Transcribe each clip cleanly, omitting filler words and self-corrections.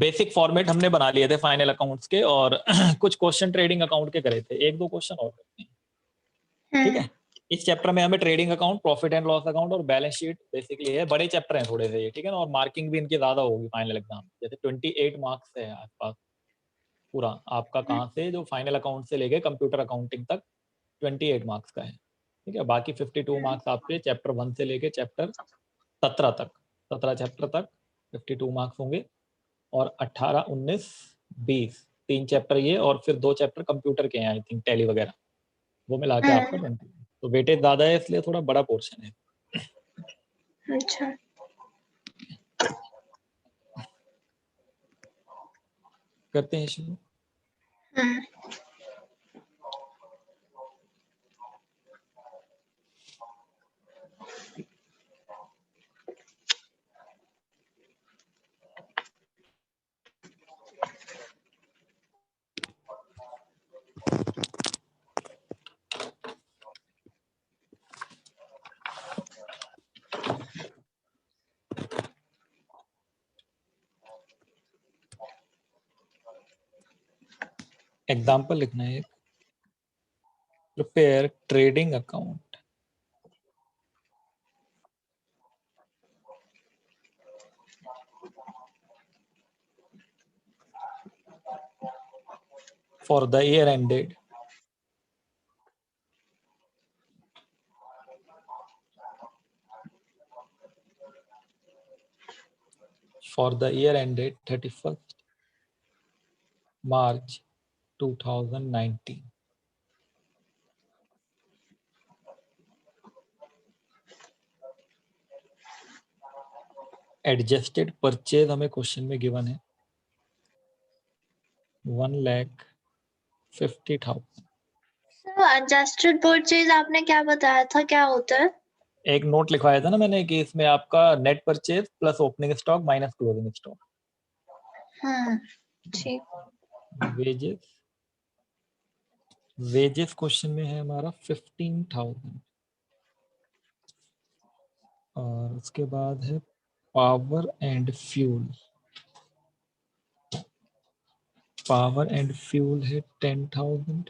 Basic format हमने बना लिए थे फाइनल अकाउंट्स के, और कुछ क्वेश्चन ट्रेडिंग अकाउंट के करे थे, 1-2 क्वेश्चन और करते हैं, ठीक है। इस चैप्टर में हमें trading account, profit and loss account और बैलेंस शीट बेसिकली है। बड़े चैप्टर हैं थोड़े से ये, ठीक है ना, और मार्किंग भी इनकी ज्यादा होगी फाइनल एग्जाम, जैसे 28 मार्क्स है आसपास पूरा आपका, कहाँ से जो फाइनल अकाउंट से लेके कंप्यूटर अकाउंटिंग तक 28 मार्क्स का है, ठीक है। बाकी 52 मार्क्स आपके चैप्टर 1 से लेके चैप्टर 17 तक, 17 चैप्टर तक 52 मार्क्स होंगे, और 18, 19, 20 3 चैप्टर ये, और फिर 2 चैप्टर कंप्यूटर के हैं आई थिंक, टैली वगैरह, वो मिला के आपका 20। तो वेटेज ज्यादा है इसलिए थोड़ा बड़ा पोर्शन है। अच्छा, करते हैं शुरू। एग्जाम्पल लिखना है, prepare trading account for the year ended for the year ended 31st March 2019. Adjusted purchase हमें क्वेश्चन में गिवन है 1,50,000। एडजस्टेड परचेज आपने क्या बताया था, क्या होता है? एक नोट लिखवाया था ना मैंने कि इसमें आपका net purchase plus opening stock minus closing stock. ठीक। वेजेस क्वेश्चन में है हमारा 15,000, और उसके बाद है power and fuel. Power and fuel है 10,000।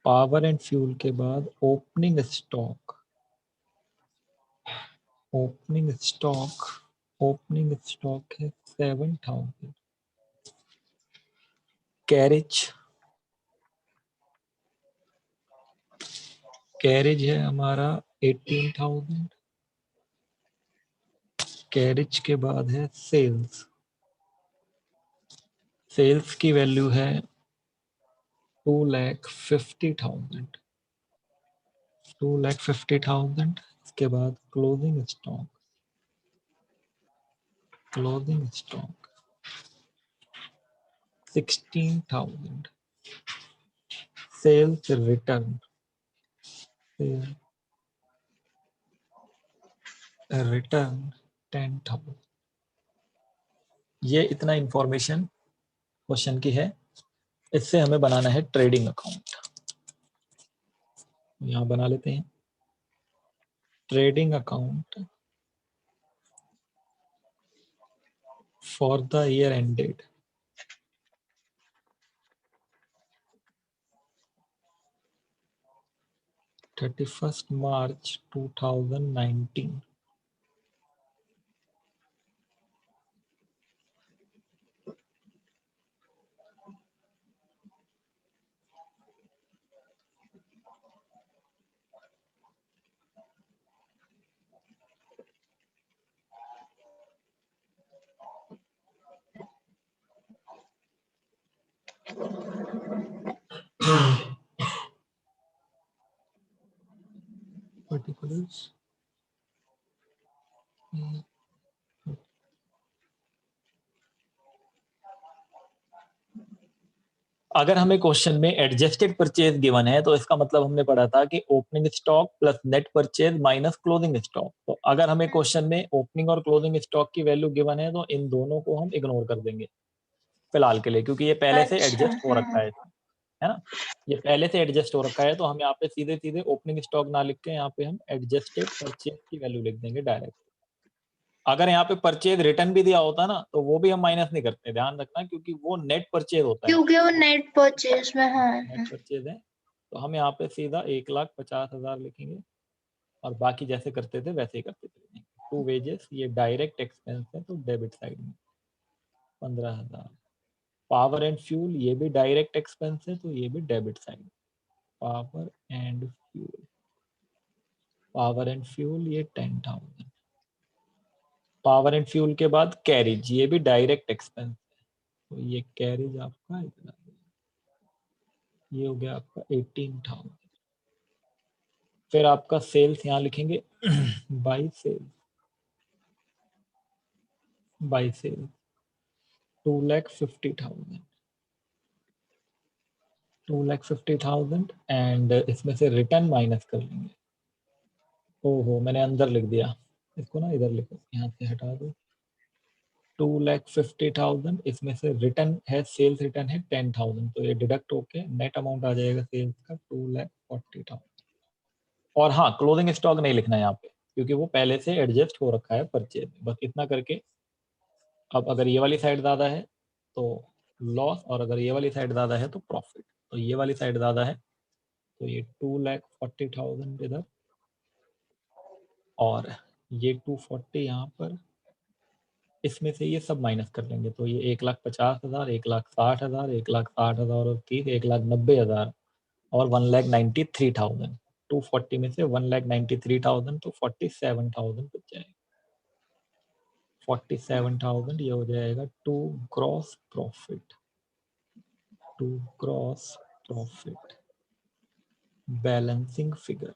पावर एंड फ्यूल के बाद ओपनिंग स्टॉक, ओपनिंग स्टॉक है 7,000। कैरेज है हमारा 18,000। कैरेज के बाद है सेल्स की वैल्यू है 2,50,000। 2,50,000। इसके बाद क्लोजिंग स्टॉक 16,000। Sales return 10,000। ये इतना इंफॉर्मेशन क्वेश्चन की है। इससे हमें बनाना है ट्रेडिंग अकाउंट। यहां बना लेते हैं trading account for the year ended 31st March 2019। particulars अगर हमें क्वेश्चन में एडजस्टेड परचेज गिवन है तो इसका मतलब हमने पढ़ा था कि opening stock plus net purchase minus closing stock. तो अगर हमें क्वेश्चन में ओपनिंग और क्लोजिंग स्टॉक की वैल्यू गिवन है तो इन दोनों को हम इग्नोर कर देंगे फिलहाल के लिए, क्योंकि ये पहले से एडजस्ट हो रखा है ना, ये पहले से एडजस्ट हो रखा है। तो हम यहाँ पे सीधे सीधे ओपनिंग स्टॉक ना लिख के यहाँ पे हम एडजस्टेड परचेज की वैल्यू लिख देंगे डायरेक्ट। अगर यहाँ पे परचेज रिटर्न भी दिया होता ना तो वो भी हम माइनस नहीं करते, ध्यान रखना, क्योंकि वो नेट परचेज होता है, क्योंकि वो नेट परचेज में नेट है। परचेज है। तो हम यहाँ पे सीधा 1,50,000 लिखेंगे और बाकी जैसे करते थे वैसे ही करते थे। टू वेजेस ये डायरेक्ट एक्सपेंस है तो डेबिट साइड में 15,000। पावर एंड फ्यूल ये भी डायरेक्ट एक्सपेंस है तो ये भी debit side. Power and fuel, power and fuel ये 10,000। पावर एंड फ्यूल के बाद कैरिज, ये भी डायरेक्ट एक्सपेंस है तो ये कैरिज आपका इतना, ये हो गया आपका 18,000। फिर आपका सेल्स यहाँ लिखेंगे by sales, by sales 2,50,000, 2,50,000 and इसमें से रिटर्न माइनस कर लेंगे। ओहो मैंने अंदर लिख दिया, इसको ना इधर लिखो, यहाँ से हटा दो। 2,50,000 इसमें से रिटर्न है, सेल्स रिटर्न है 10,000, तो ये डिडक्ट होके नेट अमाउंट आ जाएगा सेल्स का 2,40,000। और हाँ क्लोजिंग स्टॉक नहीं लिखना है यहाँ पे क्योंकि वो पहले से एडजस्ट हो रखा है परचेज में, बस इतना करके। अब अगर ये वाली साइड ज़्यादा है तो लॉस, और अगर ये वाली साइड ज़्यादा है तो प्रॉफिट। तो ये वाली साइड ज़्यादा है तो ये 2,40,000 इधर, और ये 240 यहाँ पर, इसमें से ये सब माइनस कर लेंगे तो ये 1,50,000, 1,60,000, 1,60,000 और 30, 1,90,000 और 1,93,000। 240 में से 1,93,000 तो 47,000 बच जाएगा। 47,000 ये हो जाएगा to gross profit, to gross profit balancing figure.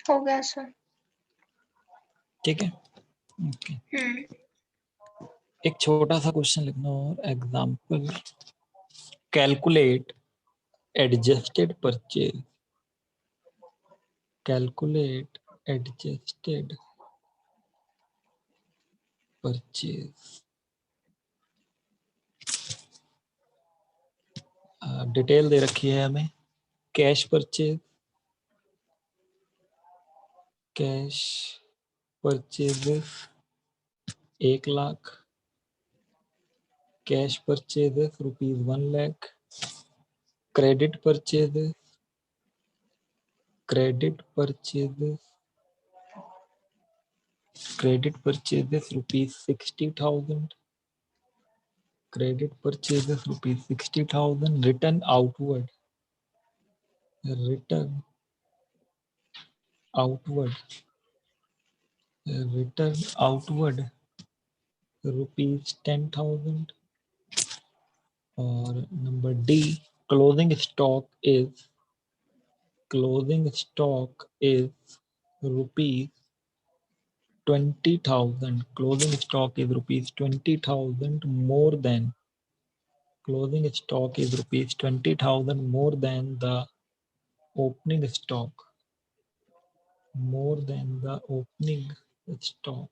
हो गया सर। ठीक है, ओके। हम्म। एक छोटा सा क्वेश्चन लिखना और example, calculate adjusted purchase, calculate adjusted purchase. Detail दे रखी है हमें, cash purchase, cash purchases 1,00,000, cash purchases ₹1,00,000, credit purchases, credit purchases, credit purchases ₹60,000, credit purchases ₹60,000, return outward, return outward, return outward ₹10,000। और number D, closing stock is, closing stock is ₹20,000, closing stock is ₹20,000 more than, closing stock is ₹20,000 more than the opening stock, more than the opening stock।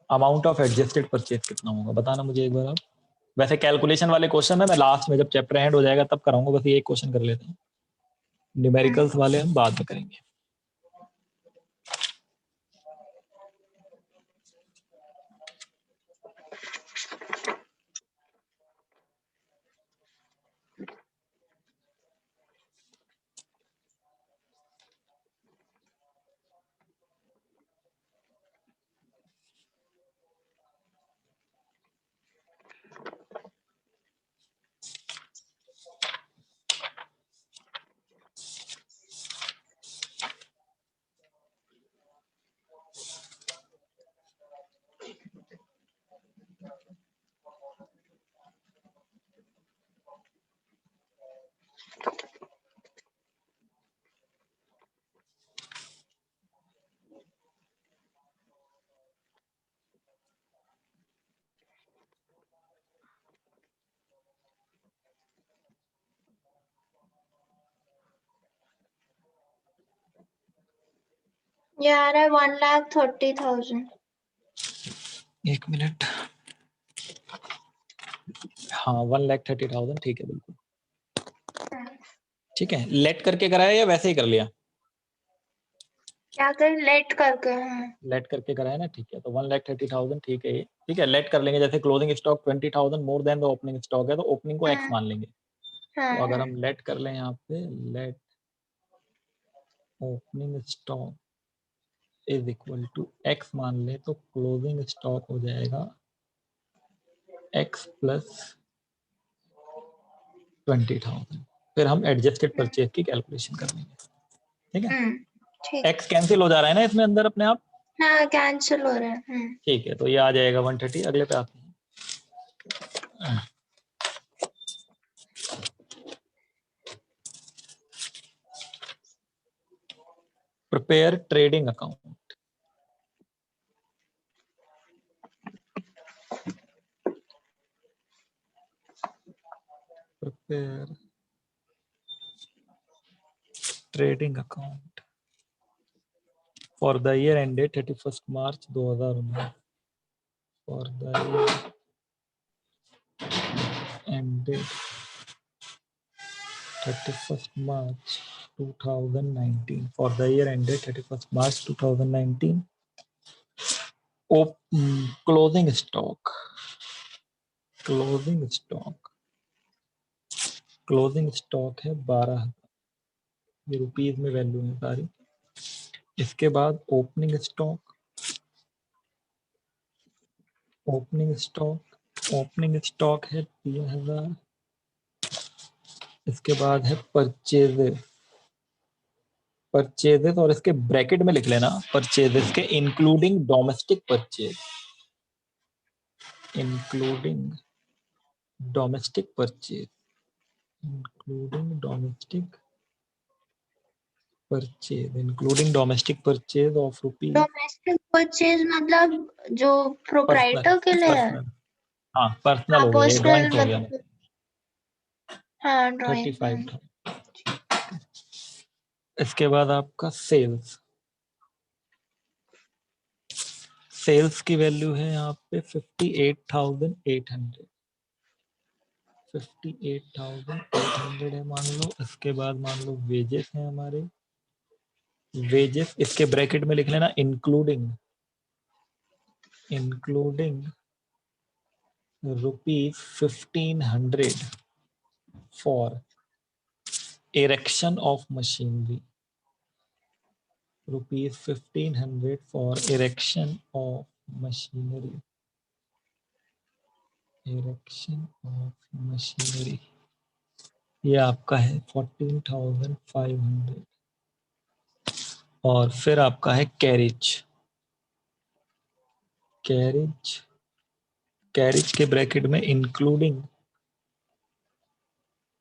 Amount of adjusted purchase कितना होगा बताना मुझे एक बार आप। वैसे calculation वाले question है मैं लास्ट में जब चैप्टर एंड हो जाएगा तब कराऊंगा, बस ये एक क्वेश्चन कर लेते हैं, न्यूमेरिकल्स वाले हम बाद में करेंगे। ये आ रहा है 1,30,000। एक मिनट, हाँ 1,30,000 ठीक है बिल्कुल ठीक है। लेट करके कराया या वैसे ही कर लिया? क्या करें, लेट करके हैं। लेट करके कराया ना, ठीक है। तो 1,30,000 ठीक है ये, ठीक है। लेट कर लेंगे, जैसे closing stock 20,000 more than the opening stock है, तो ओपनिंग को एक्स मान लेंगे। तो अगर हम लेट कर लें यहाँ पे, let opening stock is equal to x मान ले, तो क्लोजिंग स्टॉक हो जाएगा एक्स प्लस 20,000। फिर हम एडजस्टेड परचेज की कैलकुलेशन कर लेंगे, ठीक है। ठीक। एक्स कैंसिल हो जा रहा है ना इसमें अंदर अपने आप, हाँ कैंसिल हो रहा है। ठीक है। तो ये आ जाएगा 130। अगले पे आते हैं। Prepare trading account. Prepare trading account for the year ended 31 March 2019। For the year ended 31st March 2019. For the year ended 31st March 2019. Closing stock. Closing stock. Closing stock है 12, ये रुपीज में वैल्यू है सारी। इसके बाद opening stock, opening stock, opening stock है 3,000। इसके बाद है परचेजेस, परचेजेस और इसके ब्रैकेट में लिख लेना परचेजेस के including domestic purchase, including domestic purchase, including domestic purchase, including domestic purchase of rupees. Domestic purchase मतलब जो पर्सनल, प्रोप्राइटर के लिए है। पर्सनल, हाँ पर्सनल हाँ हो गया, ये पर्सनल ड्राइंग्स हो गया। मतलब, हाँ ड्राइंग। 35,000। इसके बाद आपका सेल्स, सेल्स की वैल्यू है यहाँ पे 58,800, 58,800 है मान लो। इसके बाद मान लो वेजेस हैं हमारे, वेजेस इसके ब्रैकेट में लिख लेना including, including rupees 1,500 for erection of machinery, rupees 1,500 for erection of machinery, erection of machinery। ये आपका है 14,500। और फिर आपका है कैरिज, कैरिज, कैरिज के ब्रैकेट में including,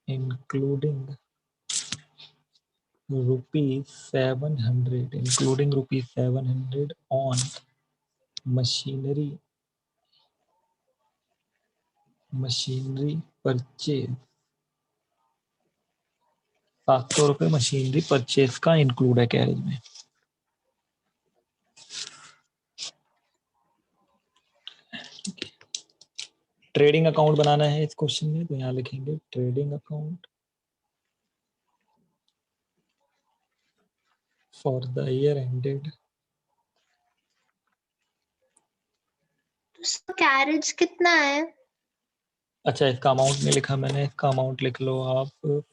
including rupees 700, including rupees 700 on machinery, machinery purchase. 700 रुपये मशीनरी परचेज का इंक्लूड है कैरेज में। ट्रेडिंग अकाउंट बनाना है इस क्वेश्चन में, तो यहाँ लिखेंगे trading account for the year ended. तो कैरेज कितना है? अच्छा इसका अमाउंट नहीं लिखा मैंने, इसका अमाउंट लिख लो आप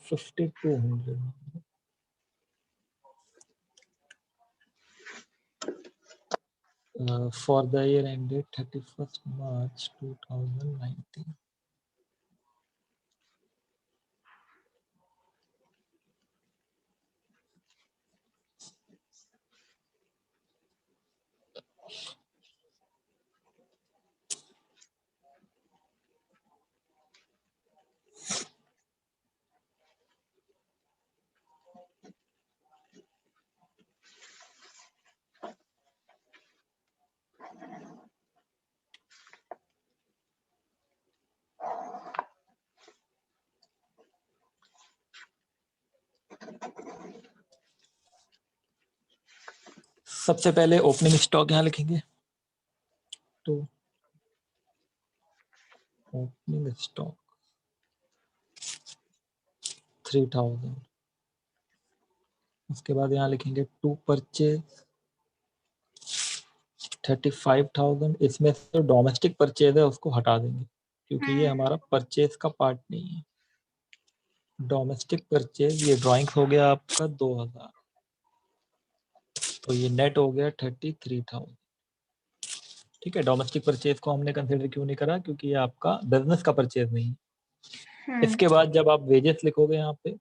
5,200। For the year ended 31st March 2019। सबसे पहले ओपनिंग स्टॉक यहाँ लिखेंगे, तो ओपनिंग स्टॉक 3000। उसके बाद यहाँ लिखेंगे टू परचेज 35,000। इसमें से डोमेस्टिक परचेज है उसको हटा देंगे क्योंकि ये हमारा परचेज का पार्ट नहीं है। डोमेस्टिक परचेज ये ड्राइंग हो गया आपका 2000, तो ये नेट हो गया 33,000। ठीक है, डोमेस्टिक परचेज को हमने कंसिडर क्यों नहीं करा, क्योंकि ये आपका बिजनेस का परचेज नहीं है। इसके बाद जब आप वेजेस लिखोगे यहाँ पे,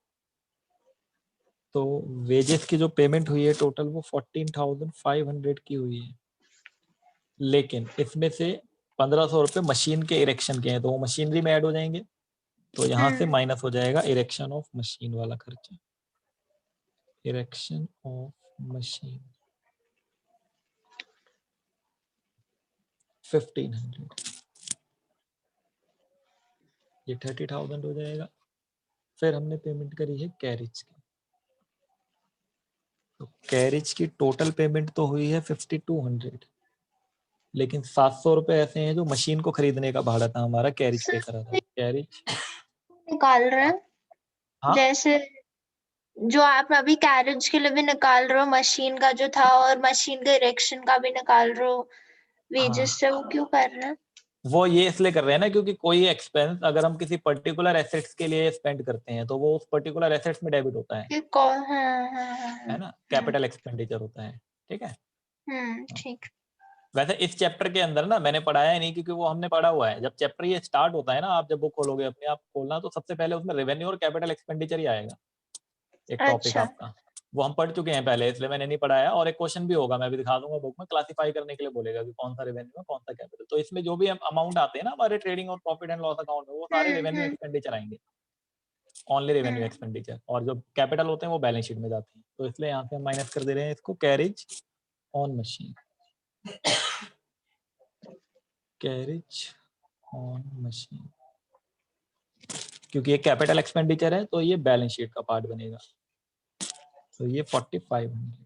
तो वेजेस की जो पेमेंट हुई है टोटल वो 14,500 की हुई है, लेकिन इसमें से 1,500 रुपये मशीन के इरेक्शन के हैं, तो वो मशीनरी में ऐड हो जाएंगे, तो यहाँ से माइनस हो जाएगा इरेक्शन ऑफ मशीन वाला खर्चा। इरेक्शन ऑफ मशीन 1500, ये 30,000 हो जाएगा। फिर हमने पेमेंट करी है कैरिज की, तो कैरिज की टोटल पेमेंट तो हुई है 5200, लेकिन 700 रुपए ऐसे हैं जो मशीन को खरीदने का भाड़ा था हमारा, कैरिज पे करा था। कैरिज निकाल रहे हैं, हाँ जैसे जो आप अभी कैरेज के लिए भी निकाल रहे हो, मशीन का जो था, और मशीन के इरेक्शन का भी निकाल रहे हो हाँ, वेजेस से, वो क्यों कर रहे हैं? वो ये इसलिए कर रहे हैं ना क्योंकि कोई एक्सपेंस अगर हम किसी पर्टिकुलर एसेट्स के लिए स्पेंड करते हैं तो वो उस पर्टिकुलर एसेट्स में डेबिट होता है है ना, कैपिटल एक्सपेंडिचर होता है। ठीक है, ठीक। वैसे इस चैप्टर के अंदर ना मैंने पढ़ाया ही नहीं क्योंकि वो हमने पढ़ा हुआ है। जब चैप्टर ये स्टार्ट होता है ना, आप जब बुक खोलोगे अपने आप खोलना, तो सबसे पहले उसमें रेवेन्यू और कैपिटल एक्सपेंडिचर ही आएगा, एक टॉपिक अच्छा। आपका। वो हम पढ़ चुके हैं पहले, इसलिए मैंने नहीं पढ़ाया। और एक क्वेश्चन भी होगा, मैं भी दिखा दूंगा बुक में, क्लासिफाई करने के लिए बोलेगा कि कौन सा रेवेन्यू है कौन सा कैपिटल। तो इसमें जो भी अमाउंट आते हैं ना हमारे ट्रेडिंग और प्रॉफिट एंड लॉस अकाउंट में, वो सारे रेवेन्यू एक्सपेंडिचर आएंगे, ओनली रेवेन्यू एक्सपेंडिचर। और जो कैपिटल होते हैं वो बैलेंस शीट में जाते हैं, तो इसलिए यहाँ से हम माइनस कर दे रहे हैं इसको, carriage on machine. Carriage on machine, क्योंकि ये कैपिटल एक्सपेंडिचर है तो ये बैलेंस शीट का पार्ट बनेगा, तो ये 4500।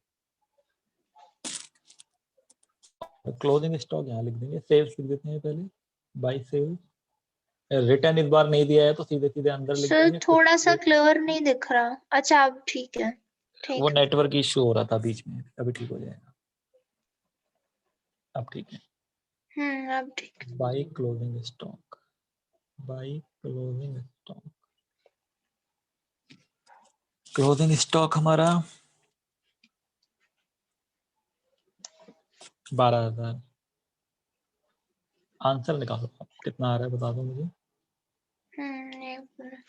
क्लोजिंग स्टॉक यहाँ लिख देंगे, सेल्स लिख देते हैं पहले, बाई सेल्स। रिटर्न इस बार नहीं दिया है तो सीधे सीधे अंदर लिख सर देंगे। थोड़ा सा क्लियर नहीं दिख रहा। अच्छा, अब ठीक है। वो ठीक। नेटवर्क इश्यू हो रहा था बीच में, अभी ठीक हो जाएगा, अब ठीक है। अब ठीक। By closing stock, by closing stock, closing stock हमारा 12,000। आंसर निकालो आप, कितना आ रहा है बता दो मुझे। एक मिनट।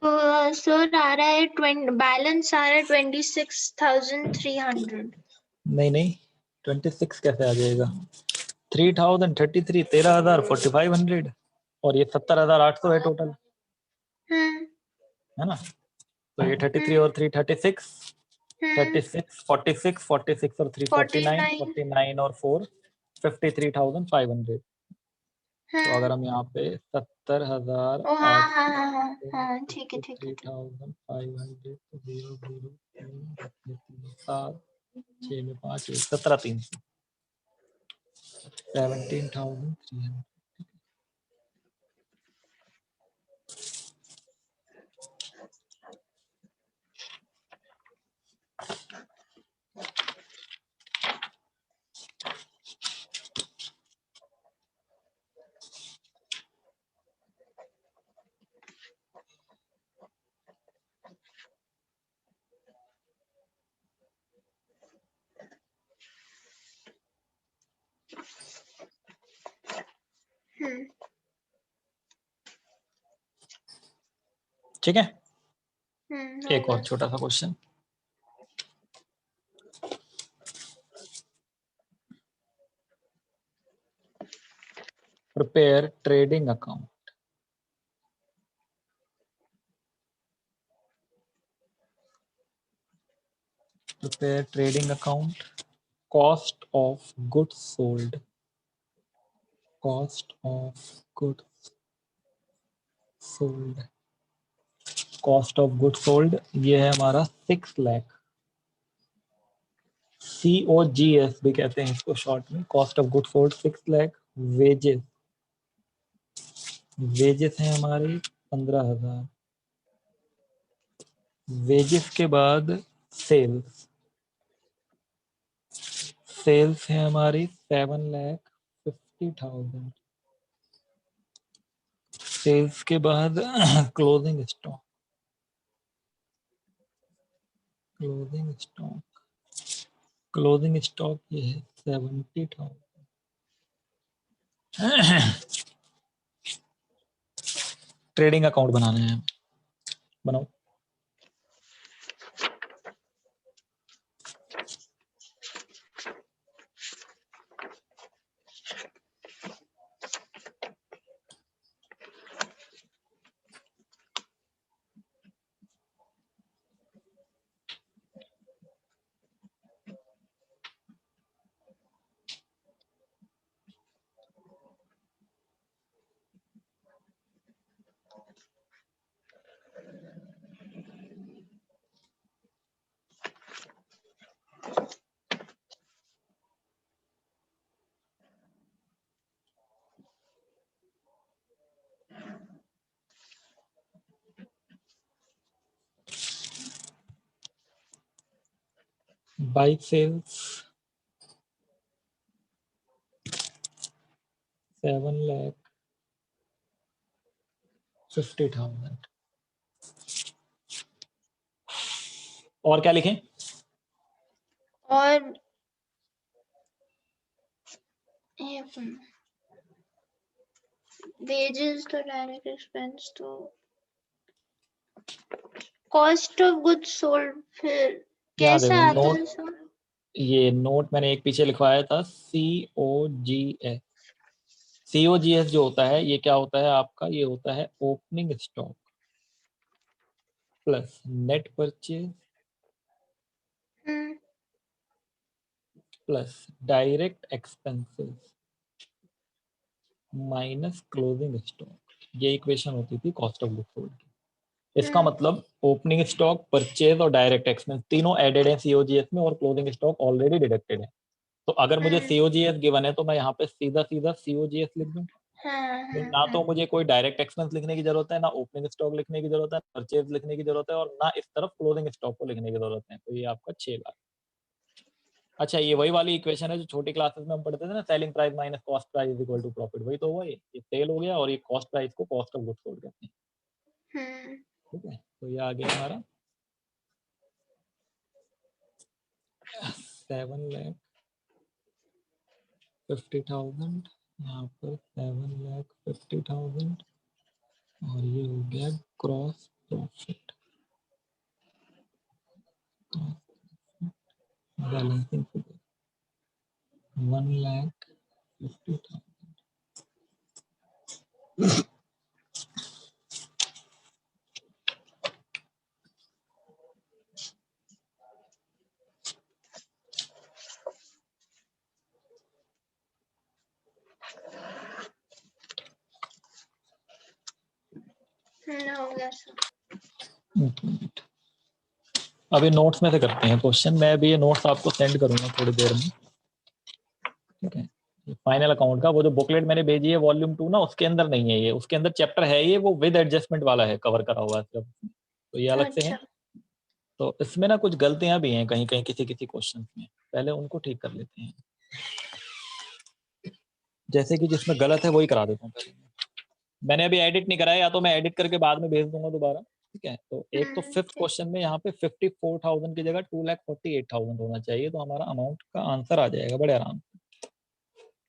तो सर आ रहा है बैलेंस आ रहा है 26,300। नहीं नहीं, 26 कैसे आ जाएगा? 3033, 13,000, 4,500, और ये 70,800 है टोटल, है ना। तो ये 33 और 3 36, 36 46 46 और 3 49, 49। 49 और 4 53,500। तो अगर हम यहाँ पे 70,800 ओ हाँ हाँ हाँ हाँ हाँ, ठीक है ठीक है ठीक। 53,500, 0 0 7 6 में 5 17,300, 17,300। ठीक है। हो एक और गया। छोटा सा question, prepare trading account. Prepare trading account. Cost of goods sold. Cost of goods sold. Cost of goods sold ये है हमारा 6 लाख। COGS भी कहते हैं इसको शॉर्ट में। Cost of good sold 6 lakh. Wages, wages हैं हमारे 15,000। वेजेस के बाद सेल्स, सेल्स है हमारी 7,50,000। सेल्स के बाद closing stock, closing stock, closing stock ये है 70,000। ट्रेडिंग अकाउंट बनाना है, बनाओ। By sales 7,50,000। और क्या लिखें? और वेजेस तो डायरेक्ट एक्सपेंस तो कॉस्ट ऑफ गुड्स सोल्ड फिर याद कैसे है आता नोट, है सर? ये नोट मैंने एक पीछे लिखवाया था COGS। COGS जो होता है ये क्या होता है आपका, ये होता है opening stock plus net purchase plus direct expenses minus closing stock. ये इक्वेशन होती थी कॉस्ट ऑफ गुड्स सोल्ड की। इसका मतलब ओपनिंग स्टॉक, परचेज और डायरेक्ट एक्सपेंस तीनों एडेड है COGS में और क्लोजिंग स्टॉक ऑलरेडी डिडक्टेड है। तो अगर मुझे COGS गिवन है तो मैं यहाँ पे सीधा सीधा COGS लिख दूं। ना तो मुझे कोई डायरेक्ट एक्सपेंस लिखने की जरूरत है, ना ओपनिंग स्टॉक लिखने की जरूरत है, परचेज लिखने की जरूरत है, और ना इस तरफ क्लोजिंग स्टॉक को लिखने की जरूरत है। तो ये आपका 6 लाख। अच्छा, ये वही वाली इक्वेशन है जो छोटी क्लासेस में हम पढ़ते थे ना, selling price minus cost price is equal to profit. वही तो हुआ ये सेल हो गया और ये कॉस्ट प्राइस को कॉस्ट ऑफ गुड्स सोल्ड कहते हैं। ठीक है, तो ये आ गया हमारा 7,50,000, यहाँ पर 7,50,000 और ये हो गया क्रॉस प्रॉफिट, बैलेंसिंग फिगर 1,50,000। हो गया सर। अभी नोट्स में से करते हैं क्वेश्चन। मैं अभी ये नोट्स आपको सेंड करूंगा थोड़ी देर में। ठीक है, फाइनल अकाउंट का वो जो बुकलेट मैंने भेजी है वॉल्यूम 2 ना, उसके अंदर नहीं है ये। उसके अंदर चैप्टर है ये, वो विद एडजस्टमेंट वाला है, कवर करा हुआ है सिर्फ। तो ये अलग से है। अच्छा। तो इसमें ना कुछ गलतियां भी हैं कहीं कहीं किसी किसी क्वेश्चन में, पहले उनको ठीक कर लेते हैं। जैसे कि जिसमें गलत है वही करा देता हूँ पहले। मैंने अभी एडिट नहीं कराया, या तो मैं एडिट करके बाद में भेज दूंगा दोबारा। ठीक है, तो एक तो फिफ्थ ठीक। क्वेश्चन में यहाँ पे 54,000 की जगह 2,48,000 होना चाहिए, तो हमारा अमाउंट का आंसर आ जाएगा बड़े आराम से।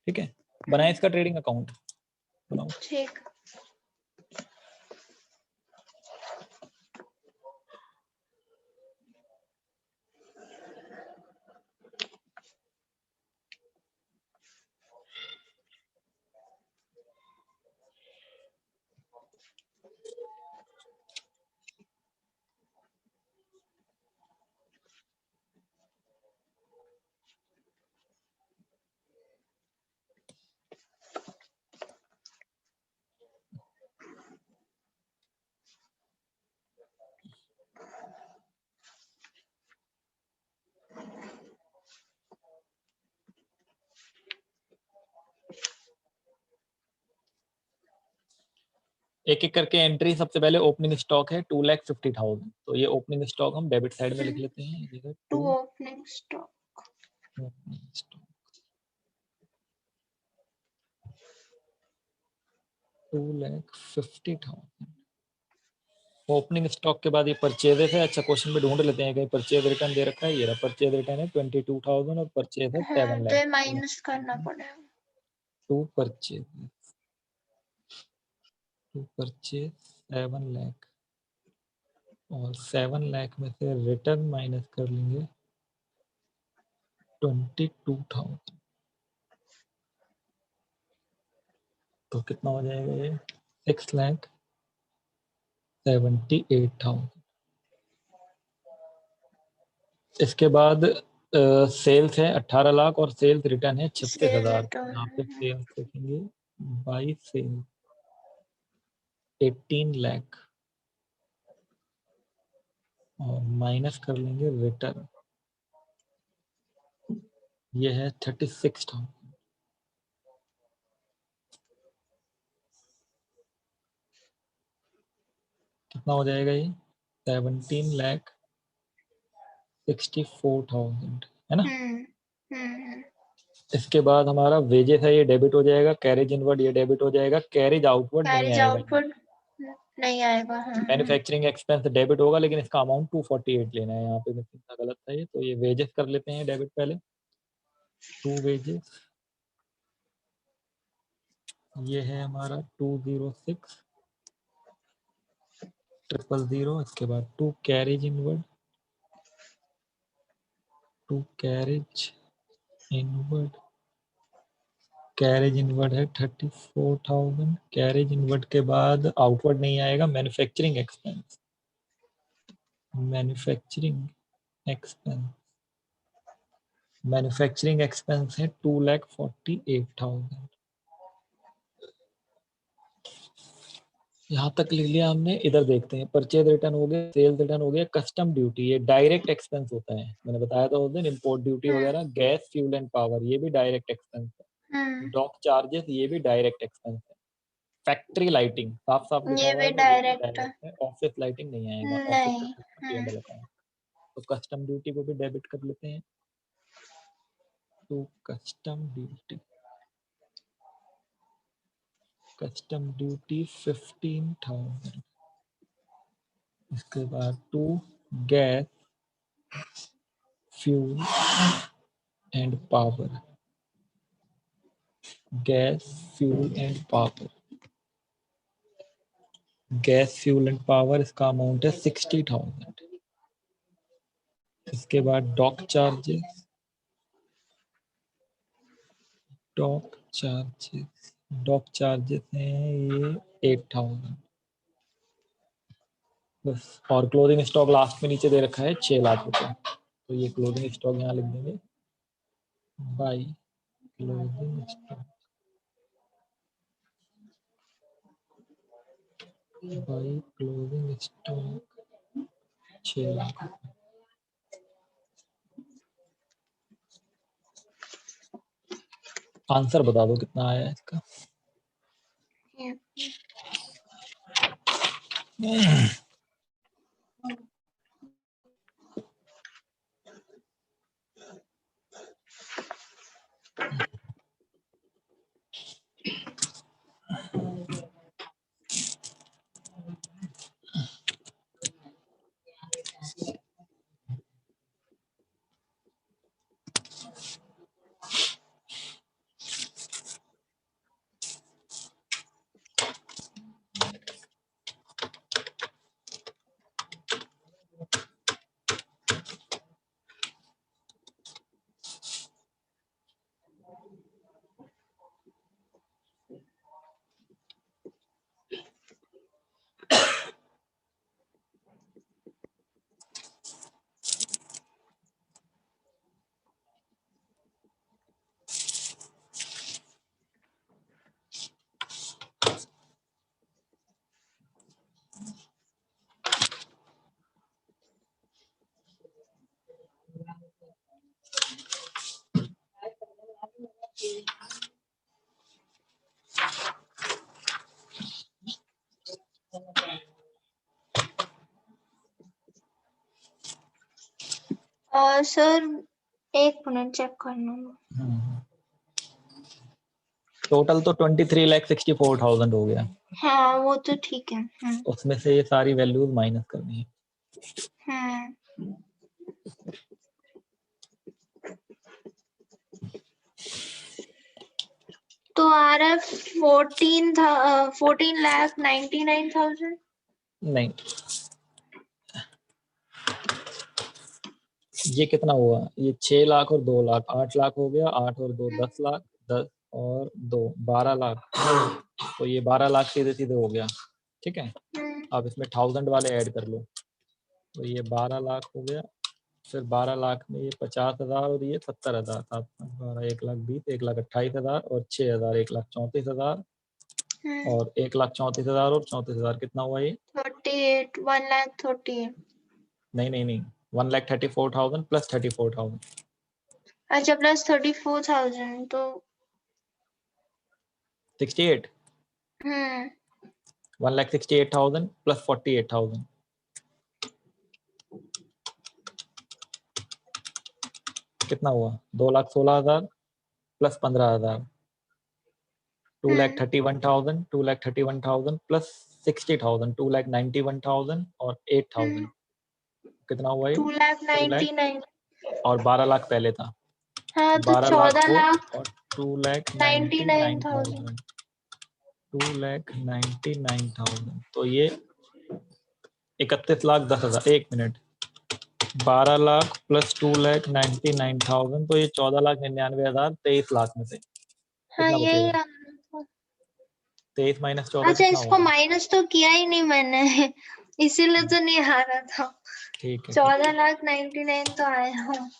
ठीक है, बनाए इसका ट्रेडिंग अकाउंट, बनाओ। ठीक। एक एक करके एंट्री। सबसे पहले ओपनिंग स्टॉक है 2,50,000, तो ये ओपनिंग स्टॉक हम डेबिट साइड में लिख लेते हैं। ये देखो to 2 opening stock. Opening stock 2,50,000 opening stock के बाद ये परचेजेस है। अच्छा क्वेश्चन में ढूंढ लेते हैं कहीं परचेज रिटर्न दे रखा है। ये रहा परचेज रिटर्न है 22,000 और परचेज है 7 हाँ, तो लाख। ये माइनस करना पड़ेगा। टू परचेज 7 लाख और 7 लाख में से रिटर्न माइनस कर लेंगे 22,000, तो कितना हो जाएगा ये 6,78,000। इसके बाद सेल्स है 18 लाख और सेल्स रिटर्न है 36,000। यहाँ पे सेल्स देखेंगे बाई सेल 18 लाख और माइनस कर लेंगे रिटर्न, ये है 36,000। कितना हो जाएगा ये 17,64,000 है ना। इसके बाद हमारा वेजेस है, ये डेबिट हो जाएगा। कैरेज इनवर्ड ये डेबिट हो जाएगा। कैरेज आउटवर्ड नहीं कैरेज आएगा। आउटपुट नहीं आएगा। मैन्युफैक्चरिंग एक्सपेंस डेबिट होगा, लेकिन इसका अमाउंट 248 लेना है। यहाँ पे मिस्टेक गलत था ये, तो ये वेजेस कर लेते हैं डेबिट पहले। 2 वेजेस ये है हमारा 206,000। इसके बाद 2 carriage inward, 2 carriage inward, carriage inward है 34,000। कैरेज इनवर्ड के बाद आउटवर्ड नहीं आएगा। Manufacturing expense, manufacturing expense, manufacturing expense है 2,48,000। यहाँ तक ले लिया हमने। इधर देखते हैं परचेज रिटर्न हो गया, सेल्स रिटर्न हो गया। कस्टम ड्यूटी ये डायरेक्ट एक्सपेंस होता है, मैंने बताया था उस दिन। इंपोर्ट ड्यूटी वगैरह, गैस फ्यूल एंड पावर ये भी डायरेक्ट एक्सपेंस है। डॉक चार्जेस ये भी डायरेक्ट एक्सपेंस है। फैक्ट्री लाइटिंग साफ साफ लिखा ये हुआ भी है तो ये भी डायरेक्ट डायरेक्ट है। ऑफिस लाइटिंग नहीं आएगा, ऑफिस नहीं। P&L account. तो कस्टम ड्यूटी को भी डेबिट कर लेते हैं। तो कस्टम ड्यूटी 15,000। इसके बाद 2 gas fuel and power, gas fuel and power, gas fuel and power इसका अमाउंट है 60,000। इसके बाद dock charges, dock charges, dock charges हैं ये 8,000 बस। और क्लोजिंग स्टॉक लास्ट में नीचे दे रखा है 6 लाख रुपए, तो ये क्लोजिंग स्टॉक यहाँ लिख देंगे by closing stock, by closing stock 6 lakh. Answer बता दो कितना आया है इसका। सर 1 मिनट चेक करना। टोटल तो 23,64,000 हो गया। हाँ वो तो ठीक है। उसमें से ये सारी वैल्यूज माइनस करनी है। तो आ रहा है 14,99,000। नहीं, ये कितना हुआ, ये 6 लाख और 2 लाख, 8 लाख हो गया, 8 और 2 10 लाख, 10 और 2 12 लाख, तो ये 12 लाख सीधे सीधे हो गया। ठीक है, अब इसमें 1000 वाले ऐड कर लो, तो ये 12 लाख हो गया, फिर 12 लाख में ये 50,000 और ये 70,000, 12 1,20,000, 1,28,000 और 6,000 1,34,000 और 1,34,000 और 34,000 कितना हुआ ये? 38, 1,38,000। नहीं नहीं नहीं, 1,34,000 प्लस 34,000। अच्छा प्लस 34,000 तो 68, 1,68,000 प्लस 48,000 कितना हुआ? 2,16,000 प्लस 15,000, 2,31,000, 2,31,000 प्लस 60,000, 2,91,000 और 8,000 कितना हुआ ये? 2 लाख 2,99,000। और 12 लाख पहले था, हाँ तो 12 लाख 14 को लाख और 99,000। 2,99,000 तो ये 31,10,000। 1 मिनट, 12 लाख प्लस 2,99,000 तो ये 14,99,000, 23 लाख में से हाँ कितना यही बचेगा? आ रहा था। 23 माइनस 14 अच्छा कितना इसको होगा? माइनस तो किया ही नहीं मैंने इसीलिए तो नहीं आ रहा था। ठीक है, 14,99,000 तो आया। हाँ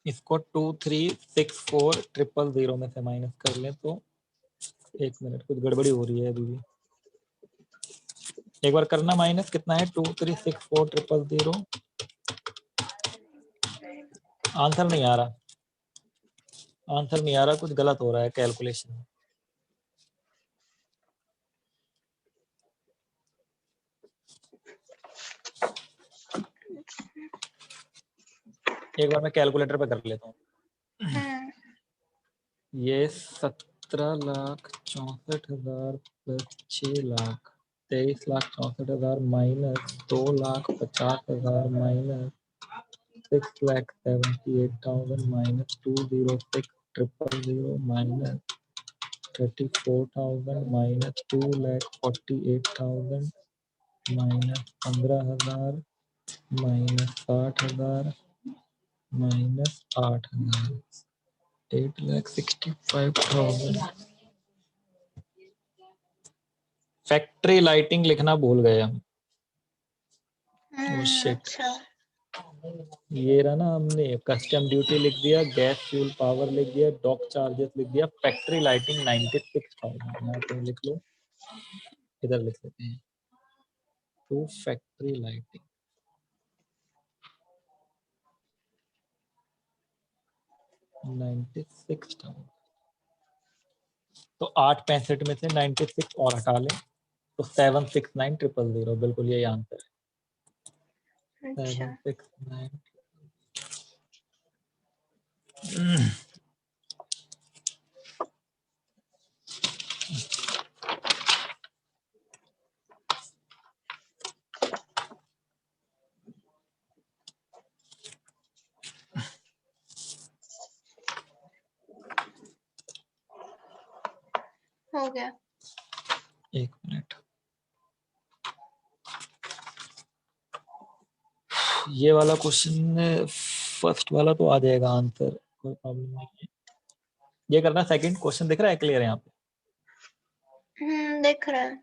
इसको 23,64,000 में से माइनस कर लें तो 1 मिनट, कुछ गड़बड़ी हो रही है अभी भी, एक बार करना माइनस, कितना है? 23,64,000। आंसर नहीं आ रहा, आंसर नहीं आ रहा, कुछ गलत हो रहा है कैलकुलेशन। एक बार मैं कैलकुलेटर पे कर लेता हूँ। ये 17,64,000 plus 6 lakh, 23,64,000 minus 2,50,000 minus 6,78,000 minus 206,000 minus 34,000 minus 2,48,000 minus 15,000 minus 60,000 minus 8,000, 8,65,000। Factory lighting लिखना भूल गए हम। ओह शिट, अच्छा ये रहा ना, हमने कस्टम ड्यूटी लिख दिया, गैस फ्यूल पावर लिख दिया, डॉक चार्जेस लिख दिया, फैक्ट्री लाइटिंग 96,000 यहाँ पे लिख लो, इधर लिख लेते हैं टू फैक्ट्री लाइटिंग 96,000। तो 865 में से 96 और हटा लें तो 769,000, बिल्कुल यही आंसर है, अच्छा 769। हो गया। 1 मिनट, ये वाला क्वेश्चन फर्स्ट वाला तो आ जाएगा आंसर, कोई प्रॉब्लम नहीं है। ये करना, सेकंड क्वेश्चन दिख रहा है क्लियर यहाँ पे? दिख रहा है।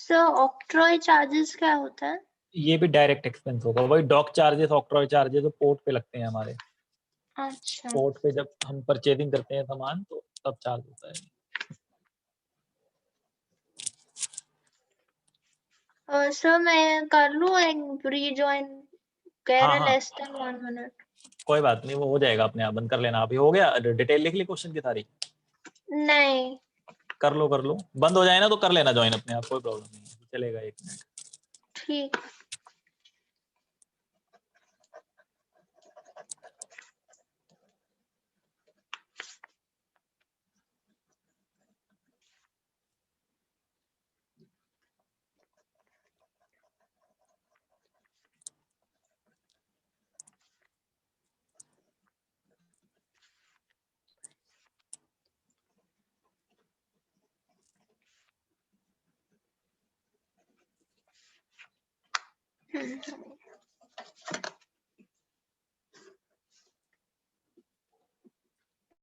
सर ऑक्ट्रॉय चार्जेस क्या होता है? ये भी डायरेक्ट एक्सपेंस होगा, वही डॉक चार्जेस, ऑक्ट्रॉय चार्जेस जो पोर्ट पे लगते हैं हमारे। अच्छा पोर्ट पे जब हम परचेजिंग करते हैं सामान तो तब चार्ज होता है। सर मैं कर लूँ एक रीजॉइन, कह हाँ रहे हाँ, लेस देन 1 मिनट। कोई बात नहीं, वो हो जाएगा अपने आप, बंद कर लेना। अभी हो गया, डिटेल लिख ली क्वेश्चन की सारी? नहीं। कर लो कर लो, बंद हो जाए ना तो कर लेना ज्वाइन अपने आप, कोई प्रॉब्लम नहीं है, चलेगा 1 मिनट। ठीक।